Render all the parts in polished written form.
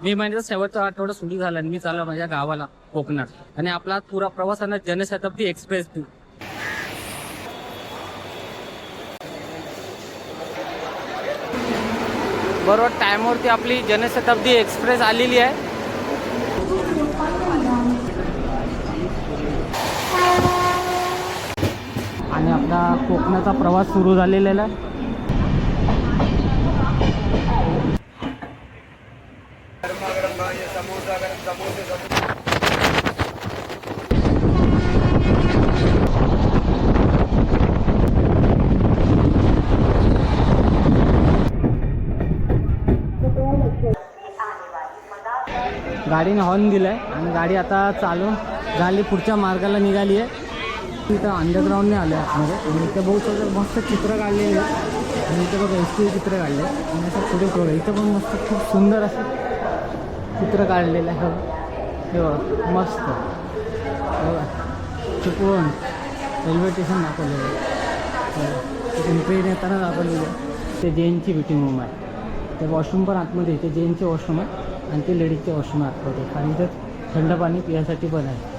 मे महिन्याचा शेवटचा आठवडा सुरू झाला आणि मी चाललो माझ्या गावाला कोकणात. आणि आपला पुरा प्रवासानं जनशताब्दी एक्सप्रेस बरोबर टाइमवरती आपली जनशताब्दी एक्सप्रेस आलेली आहे. आणि आपला कोकणाचा प्रवास सुरू झालेला आहे. गाडीने हॉर्न दिलाय आणि गाडी आता चालून झाली, पुढच्या मार्गाला निघाली आहे. इथं अंडरग्राऊंडने आलं आहे आतमध्ये आणि इथं बहुत सगळं मस्त चित्र काढलेलं आहे. आणि इथं बघा एसटी चित्र काढले आणि असं पुढे बघा इथं पण मस्त खूप सुंदर असं चित्र काढलेलं आहे. हे बघा मस्त बघा चुकवून रेल्वे स्टेशन दाखवलेलं आहे. तिथे ट्रेन येताना दाखवलेलं आहे. ते जेनची वेटिंग रूम आहे. ते वॉशरूम पण आतमध्ये ते जेनचे वॉशरूम आहे आणि ते लेडीजचे वॉशरूम आतमध्ये. आणि इथं थंड पाणी पिण्यासाठी पण आहे.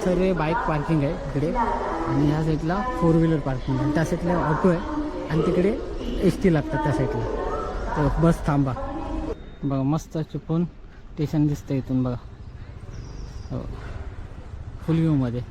सर्व बाईक पार्किंग आहे इकडे आणि ह्या साईडला 4 व्हीलर पार्किंग आहे. त्या साईडला ऑटो आहे आणि तिकडे एस टी लागतात त्या साईडला. तर बस थांबा बघा मस्त चिपळूण स्टेशन दिसतं इथून बघा. हो फुल व्ह्यूमध्ये.